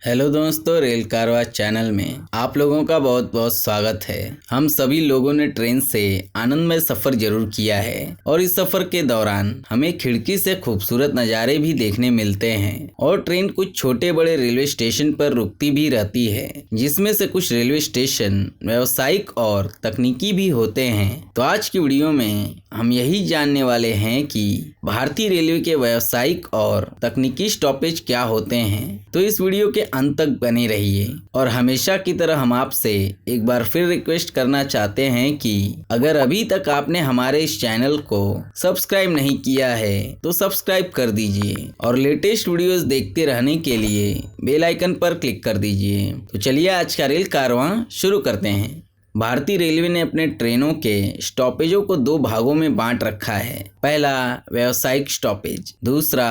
Hello दोस्तों, rail कारवां channel में आप लोगों का बहुत बहुत स्वागत है। हम सभी लोगों ने ट्रेन से आनंदमय सफ़र जरूर किया है और इस सफ़र के दौरान हमें खिड़की से खूबसूरत नज़ारे भी देखने मिलते हैं और ट्रेन कुछ छोटे बड़े रेलवे स्टेशन पर रुकती भी रहती है, जिसमें से कुछ रेलवे स्टेशन व्यावसायिक और तकनीकी भी होते हैं। तो आज की वीडियो में हम यही जानने वाले हैं कि भारतीय रेलवे के व्यावसायिक और तकनीकी स्टॉपेज क्या होते हैं। तो इस वीडियो के अंत तक बने रहिए और हमेशा की तरह हम आपसे एक बार फिर रिक्वेस्ट करना चाहते हैं कि अगर अभी तक आपने हमारे इस चैनल को सब्सक्राइब नहीं किया है तो सब्सक्राइब कर दीजिए और लेटेस्ट वीडियोस देखते रहने के लिए बेल आइकन पर क्लिक कर दीजिए। तो चलिए आज का रेल कारवां शुरू करते हैं। भारतीय रेलवे ने अपने ट्रेनों के स्टॉपेजों को दो भागों में बांट रखा है। पहला व्यावसायिक स्टॉपेज, दूसरा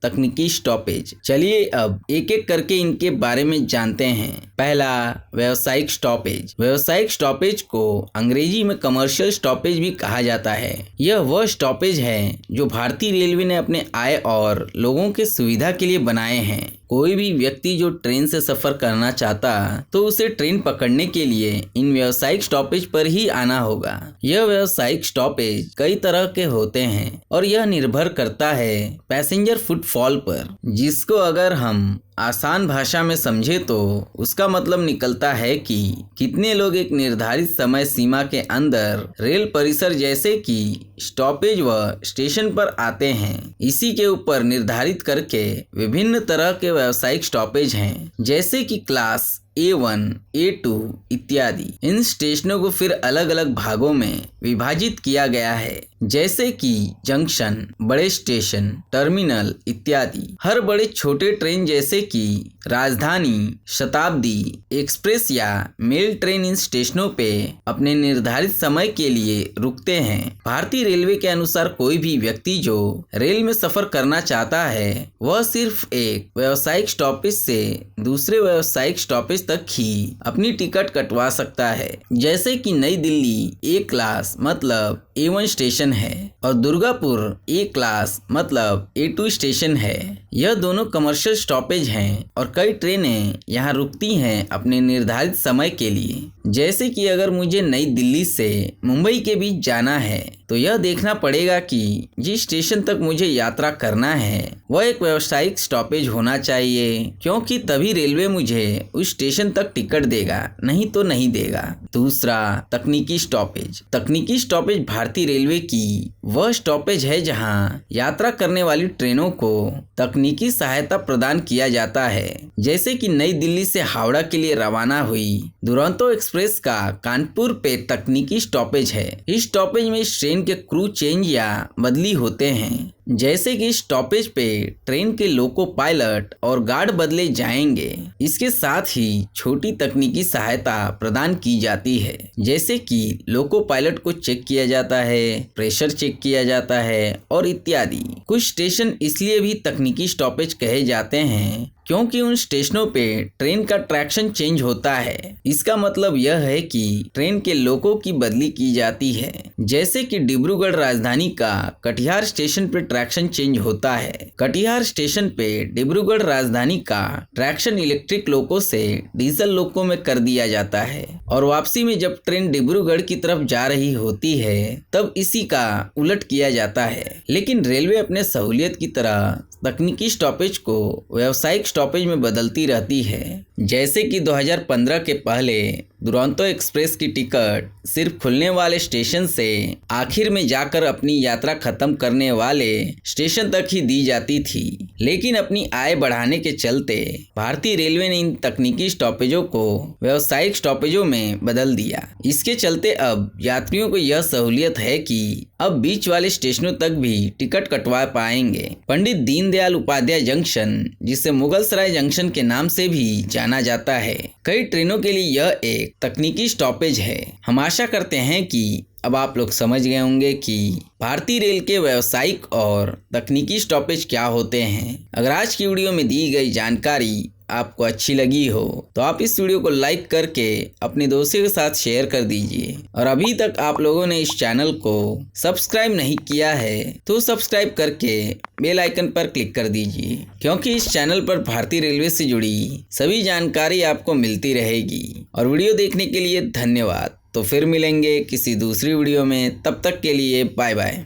तकनीकी स्टॉपेज। चलिए अब एक एक करके इनके बारे में जानते हैं। पहला व्यावसायिक स्टॉपेज। व्यावसायिक स्टॉपेज को अंग्रेजी में कमर्शियल स्टॉपेज भी कहा जाता है। यह वह स्टॉपेज है जो भारतीय रेलवे ने अपने आय और लोगों के सुविधा के लिए बनाए हैं। कोई भी व्यक्ति जो ट्रेन से सफर करना चाहता तो उसे ट्रेन पकड़ने के लिए इन व्यावसायिक स्टॉपेज पर ही आना होगा। यह व्यावसायिक स्टॉपेज कई तरह के होते हैं और यह निर्भर करता है पैसेंजर फुटफॉल पर, जिसको अगर हम आसान भाषा में समझे तो उसका मतलब निकलता है कि कितने लोग एक निर्धारित समय सीमा के अंदर रेल परिसर जैसे कि स्टॉपेज व स्टेशन पर आते हैं। इसी के ऊपर निर्धारित करके विभिन्न तरह के व्यावसायिक स्टॉपेज हैं, जैसे कि क्लास A1, A2 इत्यादि। इन स्टेशनों को फिर अलग अलग भागों में विभाजित किया गया है, जैसे कि जंक्शन, बड़े स्टेशन, टर्मिनल इत्यादि। हर बड़े छोटे ट्रेन जैसे कि राजधानी, शताब्दी एक्सप्रेस या मेल ट्रेन इन स्टेशनों पे अपने निर्धारित समय के लिए रुकते हैं। भारतीय रेलवे के अनुसार कोई भी व्यक्ति जो रेल में सफर करना चाहता है वह सिर्फ एक व्यावसायिक स्टॉपेज से दूसरे व्यावसायिक स्टॉपेज तक ही अपनी टिकट कटवा सकता है। जैसे कि नई दिल्ली A क्लास मतलब A1 स्टेशन है और दुर्गापुर A क्लास मतलब A2 स्टेशन है। यह दोनों कमर्शियल स्टॉपेज हैं और कई ट्रेनें यहाँ रुकती हैं अपने निर्धारित समय के लिए। जैसे कि अगर मुझे नई दिल्ली से मुंबई के बीच जाना है तो यह देखना पड़ेगा कि जिस स्टेशन तक मुझे यात्रा करना है वह एक व्यावसायिक स्टॉपेज होना चाहिए, क्योंकि तभी रेलवे मुझे उस स्टेशन तक टिकट देगा, नहीं तो नहीं देगा। दूसरा, तकनीकी स्टॉपेज। तकनीकी स्टॉपेज भारतीय रेलवे की वह स्टॉपेज है जहां यात्रा करने वाली ट्रेनों को तकनीकी सहायता प्रदान किया जाता है। जैसे कि नई दिल्ली से हावड़ा के लिए रवाना हुई दुरंतो एक्सप्रेस का कानपुर पे तकनीकी स्टॉपेज है। इस स्टॉपेज में इस ट्रेन के क्रू चेंज या बदली होते हैं। जैसे कि स्टॉपेज पे ट्रेन के लोको पायलट और गार्ड बदले जाएंगे। इसके साथ ही छोटी तकनीकी सहायता प्रदान की जाती है, जैसे कि लोको पायलट को चेक किया जाता है, प्रेशर चेक किया जाता है और इत्यादि। कुछ स्टेशन इसलिए भी तकनीकी स्टॉपेज कहे जाते हैं क्योंकि उन स्टेशनों पे ट्रेन का ट्रैक्शन चेंज होता है। इसका मतलब यह है कि ट्रेन के लोको की बदली की जाती है। जैसे कि डिब्रूगढ़ राजधानी का कटिहार स्टेशन पे ट्रैक्शन चेंज होता है। कटिहार स्टेशन पे डिब्रूगढ़ राजधानी का ट्रैक्शन इलेक्ट्रिक लोको से डीजल लोको में कर दिया जाता है और वापसी में जब ट्रेन डिब्रूगढ़ की तरफ जा रही होती है तब इसी का उलट किया जाता है। लेकिन रेलवे अपने सहूलियत की तरह तकनीकी स्टॉपेज को व्यावसायिक स्टॉपेज में बदलती रहती है। जैसे कि 2015 के पहले दुरंतो एक्सप्रेस की टिकट सिर्फ खुलने वाले स्टेशन से आखिर में जाकर अपनी यात्रा खत्म करने वाले स्टेशन तक ही दी जाती थी। लेकिन अपनी आय बढ़ाने के चलते भारतीय रेलवे ने इन तकनीकी स्टॉपेजों को व्यावसायिक स्टॉपेजों में बदल दिया। इसके चलते अब यात्रियों को यह सहूलियत है कि अब बीच वाले स्टेशनों तक भी टिकट कटवा पाएंगे। पंडित दीनदयाल उपाध्याय जंक्शन, जिसे मुगल सराय जंक्शन के नाम से भी जाना जाता है, कई ट्रेनों के लिए यह एक तकनीकी स्टॉपेज है। हम आशा करते हैं कि अब आप लोग समझ गए होंगे कि भारतीय रेल के व्यावसायिक और तकनीकी स्टॉपेज क्या होते हैं। अगर आज की वीडियो में दी गई जानकारी आपको अच्छी लगी हो तो आप इस वीडियो को लाइक करके अपने दोस्तों के साथ शेयर कर दीजिए। और अभी तक आप लोगों ने इस चैनल को सब्सक्राइब नहीं किया है तो सब्सक्राइब करके बेल आइकन पर क्लिक कर दीजिए, क्योंकि इस चैनल पर भारतीय रेलवे से जुड़ी सभी जानकारी आपको मिलती रहेगी। और वीडियो देखने के लिए धन्यवाद। तो फिर मिलेंगे किसी दूसरी वीडियो में, तब तक के लिए बाय बाय।